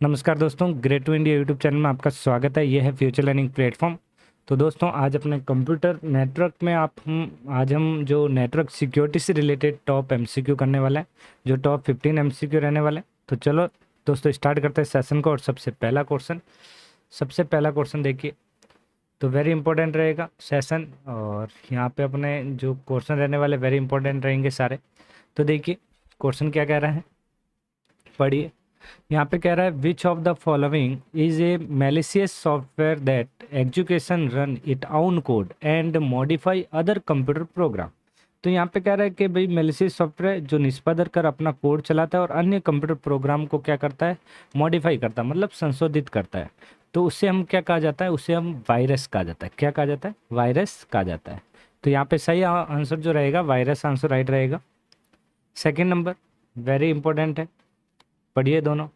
नमस्कार दोस्तों, great to India YouTube channel में आपका स्वागत है। यह है फ्यूचर लर्निंग प्लेटफॉर्म। तो दोस्तों, आज अपने कंप्यूटर नेटवर्क में आज हम जो नेटवर्क सिक्योरिटी से रिलेटेड टॉप एमसीक्यू करने वाला है, जो टॉप 15 एमसीक्यू रहने वाले हैं। तो चलो दोस्तों स्टार्ट करते हैं सेशन को। और सबसे पहला क्वेश्चन देखिए, तो वेरी इंपॉर्टेंट रहेगा सेशन। और यहाँ पे अपने जो क्वेश्चन रहने वाले वेरी इंपॉर्टेंट रहेंगे सारे। तो देखिए क्वेश्चन क्या कह रहा है, पढ़िए। यहाँ पे कह रहा है which of the following is a malicious software that execution run it own code and modify other computer program. तो यहाँ पे कह रहा है कि भाई मैलिशियस सॉफ्टवेयर जो निष्पादन कर अपना कोड चलाता है और अन्य कंप्यूटर प्रोग्राम को क्या करता है, मॉडिफाई करता है, मतलब संशोधित करता है। तो उससे हम क्या कहा जाता है, उसे हम वायरस कहा जाता है। क्या कहा जाता है? वायरस कहा जाता है। तो यहाँ पे सही आंसर जो रहेगा वायरस आंसर राइट रहेगा। सेकेंड नंबर वेरी इंपॉर्टेंट है, पढ़िए दोनों।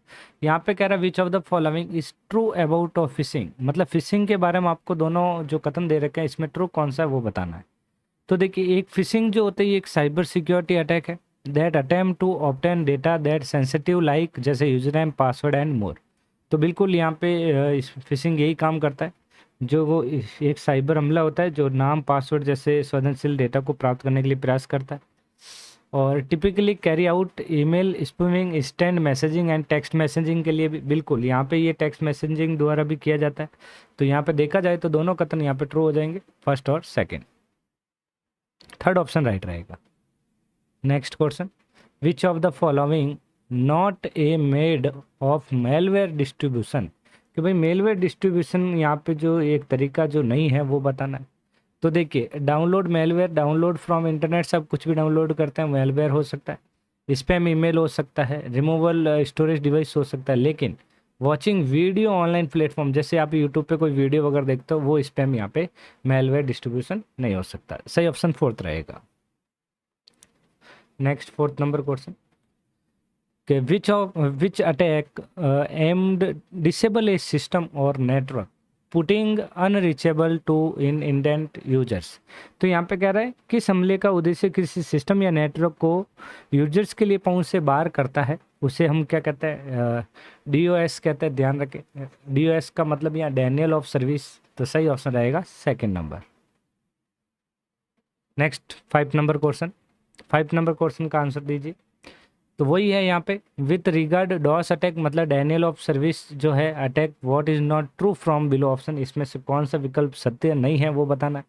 यहाँ पे कह रहा है which of the following is true about of fishing, मतलब फिशिंग के बारे में आपको दोनों जो कथन दे रखे हैं इसमें ट्रू कौन सा है वो बताना है। तो देखिए, एक फिशिंग जो होती है एक साइबर सिक्योरिटी अटैक है that attempt to obtain data that sensitive like जैसे user name password and more. तो बिल्कुल यहाँ पे इस फिशिंग यही काम करता है, जो वो एक साइबर हमला होता है जो नाम पासवर्ड जैसे संवेदनशील डेटा को प्राप्त करने के लिए प्रयास करता है। और typically carry out email spoofing, instant messaging and text messaging के लिए भी बिल्कुल यहाँ पे ये टेक्स्ट मैसेजिंग द्वारा भी किया जाता है। तो यहाँ पे देखा जाए तो दोनों कथन यहाँ पे ट्रू हो जाएंगे, फर्स्ट और सेकंड। थर्ड ऑप्शन राइट रहेगा। Next question, which of the following not a made of malware distribution. कि भाई मेलवेयर डिस्ट्रीब्यूशन यहाँ पे जो एक तरीका जो नहीं है वो बताना है। तो देखिए, download malware, download from internet, सब कुछ भी डाउनलोड करते हैं मेलवेयर हो सकता है, स्पैम ईमेल हो सकता है, रिमूवल स्टोरेज डिवाइस हो सकता है। लेकिन वॉचिंग वीडियो ऑनलाइन प्लेटफॉर्म, जैसे आप यूट्यूब पे कोई वीडियो वगैरह देखते हो, वो स्पैम यहाँ पे मेलवेयर डिस्ट्रीब्यूशन नहीं हो सकता। सही ऑप्शन फोर्थ रहेगा। नेक्स्ट फोर्थ नंबर क्वेश्चन कि which attack aimed disable a system और network putting unreachable to in intended users. तो यहाँ पे कह रहा है किस हमले का उद्देश्य किसी सिस्टम या नेटवर्क को यूजर्स के लिए पहुंच से बाहर करता है, उसे हम क्या कहते हैं, डीओएस कहते हैं। ध्यान रखें, डीओएस का मतलब यहाँ डेनियल ऑफ सर्विस। तो सही ऑप्शन रहेगा second number. Next five number question का आंसर दीजिए। तो वही है यहाँ पे, विथ रिगार्ड डॉस अटैक, मतलब डैनियल ऑफ सर्विस जो है attack, what is not true from below option, इसमें से कौन सा विकल्प सत्य नहीं है वो बताना है।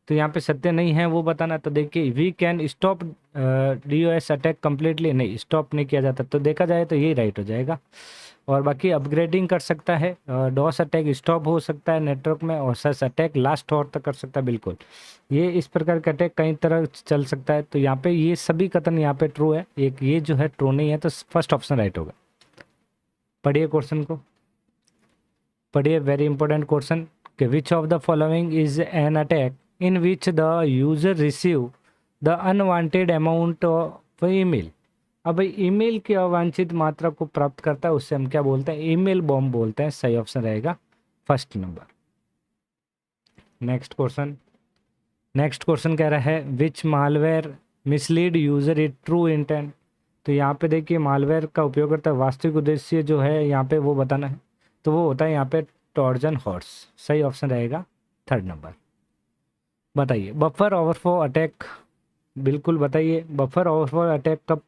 तो यहाँ पे सत्य नहीं है वो बताना है। तो देखिए, we can stop DOS attack completely, नहीं स्टॉप नहीं किया जाता। तो देखा जाए तो यही राइट हो जाएगा। और बाकी अपग्रेडिंग कर सकता है, डॉस अटैक स्टॉप हो सकता है नेटवर्क में, और सच अटैक लास्ट और तक कर सकता है। बिल्कुल ये इस प्रकार का अटैक कई तरह चल सकता है। तो यहाँ पे ये सभी कथन यहाँ पे ट्रू है, एक ये जो है ट्रू नहीं है। तो फर्स्ट ऑप्शन राइट होगा। पढ़िए क्वेश्चन को, पढ़िए, वेरी इंपॉर्टेंट क्वेश्चन कि which of the following is an attack in which the user receive the unwanted amount of email. अब भाई ईमेल की अवांछित मात्रा को प्राप्त करता है, उससे हम क्या बोलते हैं, ईमेल बॉम्ब बोलते हैं। सही ऑप्शन रहेगा फर्स्ट नंबर। नेक्स्ट क्वेश्चन कह रहा है which malware mislead user it true intent. तो यहाँ पे देखिए, मालवेयर का उपयोग करता है वास्तविक उद्देश्य जो है यहाँ पे वो बताना है। तो वो होता है यहाँ पे ट्रोजन हॉर्स। सही ऑप्शन रहेगा थर्ड नंबर। बताइए, बफर ओवरफ्लो अटैक, बिल्कुल बताइए, बफर ओवरफ्लो अटैक कब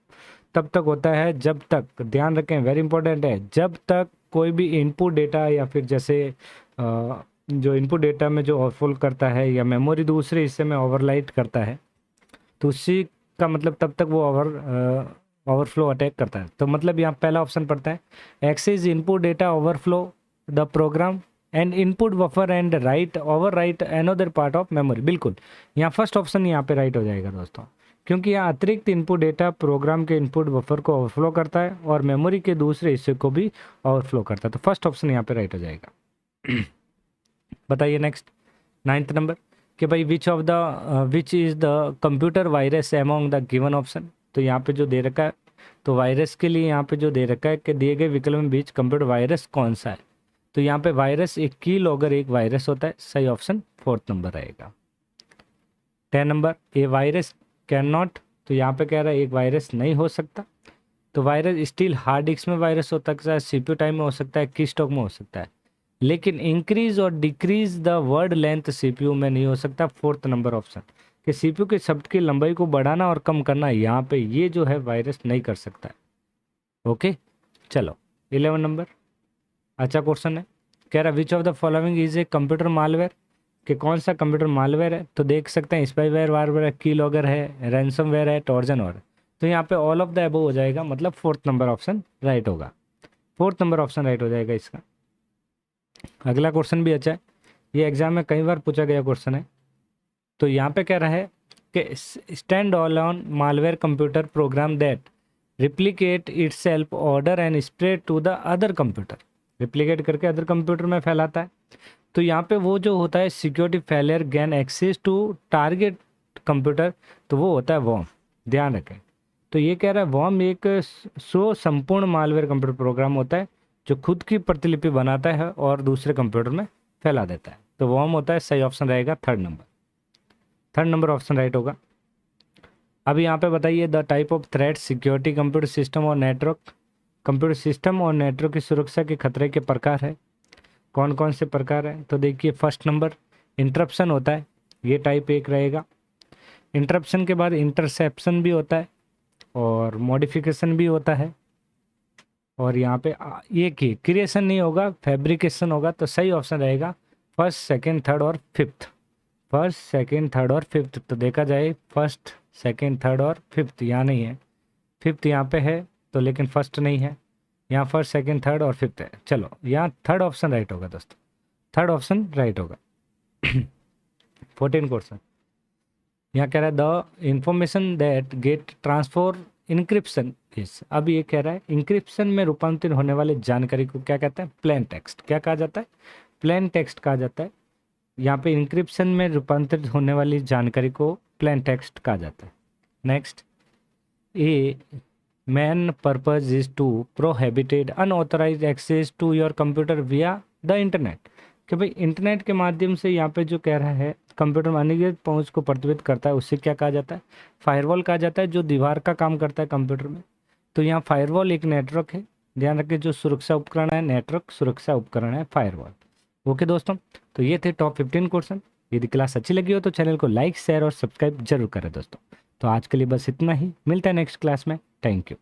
तब तक होता है जब तक, ध्यान रखें वेरी इंपॉर्टेंट है, जब तक कोई भी इनपुट डेटा या फिर जैसे जो इनपुट डेटा में जो ओवरफ्लो करता है या मेमोरी दूसरे हिस्से में ओवरराइट करता है, तो उसी का मतलब तब तक वो ओवरफ्लो अटैक करता है। तो मतलब यहाँ पहला ऑप्शन पड़ता है, excess input data overflow the program and input buffer and write over write another part of memory. बिल्कुल यहाँ फर्स्ट ऑप्शन यहाँ पे राइट हो जाएगा दोस्तों, क्योंकि यहाँ अतिरिक्त इनपुट डेटा प्रोग्राम के इनपुट बफर को ओवरफ्लो करता है और मेमोरी के दूसरे हिस्से को भी ओवरफ्लो करता है। तो फर्स्ट ऑप्शन यहाँ पे राइट हो जाएगा। बताइए नेक्स्ट नाइन्थ नंबर कि भाई which is the computer virus among the given option. तो यहाँ पे जो दे रखा है, तो वायरस के लिए यहाँ पे जो दे रखा है कि दिए गए विकल्प में बीच कंप्यूटर वायरस कौन सा है। तो यहाँ पे वायरस एक की लॉगर एक वायरस होता है। सही ऑप्शन फोर्थ नंबर रहेगा। 10 number, A virus can not. तो यहाँ पे कह रहा है एक वायरस नहीं हो सकता। तो वायरस स्टिल हार्ड डिस्क में वायरस हो सकता है, सीपीयू टाइम में हो सकता है, की स्टॉक में हो सकता है, लेकिन इंक्रीज और decrease the word length CPU में नहीं हो सकता। फोर्थ नंबर ऑप्शन कि सीपीयू के शब्द की लंबाई को बढ़ाना और कम करना, यहाँ पे ये जो है वायरस नहीं कर सकता है। ओके, चलो 11 नंबर। अच्छा क्वेश्चन है, कह रहा which of the following is a computer malware, कि कौन सा कंप्यूटर मालवेयर है। तो देख सकते हैं स्पाईवेयर, वारवेयर है, की लॉगर है, रैंसमवेयर है, टॉर्जन और है। तो यहाँ पे ऑल ऑफ द अबव हो जाएगा, मतलब फोर्थ नंबर ऑप्शन राइट होगा। फोर्थ नंबर ऑप्शन राइट हो जाएगा इसका। अगला क्वेश्चन भी अच्छा है, ये एग्जाम में कई बार पूछा गया क्वेश्चन है। तो यहाँ पे कह रहा है कि standalone malware computer program that replicate itself order and spread to the other computer, replicate करके अदर कंप्यूटर में फैलाता है। तो यहाँ पे वो जो होता है security failure gain access to target computer, तो वो होता है वॉर्म, ध्यान रखें। तो ये कह रहा है वॉर्म एक संपूर्ण मालवेयर कंप्यूटर प्रोग्राम होता है जो खुद की प्रतिलिपि बनाता है और दूसरे कंप्यूटर में फैला देता है। तो वॉर्म होता है, सही ऑप्शन रहेगा third number. Third number option right होगा। अब यहाँ पे बताइए the type of threat security computer system और नेटवर्क, कंप्यूटर सिस्टम और नेटवर्क की सुरक्षा के खतरे के प्रकार है, कौन कौन से प्रकार है। तो देखिए फर्स्ट नंबर इंटरप्शन होता है, ये टाइप एक रहेगा। इंटरप्शन के बाद इंटरसेप्शन भी होता है और मॉडिफिकेशन भी होता है, और यहाँ पे ये की क्रिएशन नहीं होगा, फैब्रिकेशन होगा। तो सही ऑप्शन रहेगा फर्स्ट, सेकंड, थर्ड और फिफ्थ। फर्स्ट, सेकंड, थर्ड और फिफ्थ। तो देखा जाए फर्स्ट, सेकंड, थर्ड और फिफ्थ यहाँ नहीं है, फिफ्थ यहाँ पे है तो, लेकिन फर्स्ट नहीं है। यहाँ फर्स्ट, सेकंड, थर्ड और फिफ्थ है। चलो यहाँ थर्ड ऑप्शन राइट होगा दोस्तों, थर्ड ऑप्शन राइट होगा। 14 क्वेश्चन यहाँ कह रहा है the information that get transfer encryption is. अब ये कह रहा है इंक्रिप्शन में रूपांतरित होने वाली जानकारी को क्या कहते हैं, प्लेन टेक्स्ट। क्या कहा जाता है, प्लेन टेक्स्ट कहा जाता है। यहाँ पे इंक्रिप्शन में रूपांतरित होने वाली जानकारी को प्लेन टेक्स्ट कहा जाता है। Next, a main purpose is to prohibited unauthorised access to your computer via the internet, कि भाई इंटरनेट के माध्यम से यहाँ पे जो कह रहा है कंप्यूटर में अनिवार्य पहुँच को प्रतिबंधित करता है, उससे क्या कहा जाता है, फायरवॉल कहा जाता है, जो दीवार का काम करता है कंप्यूटर में। तो यहाँ फायरवॉल एक नेटवर्क है, ध्यान रखिए, जो सुरक्षा उपकरण है, नेटवर्क सुरक्षा उपकरण है फायरवॉल। ओके दोस्तों, तो ये थे टॉप 15 क्वेश्चन। यदि क्लास अच्छी लगी हो तो चैनल को लाइक, शेयर और सब्सक्राइब जरूर करें दोस्तों। तो आज के लिए बस इतना ही, मिलता है नेक्स्ट क्लास में। Thank you.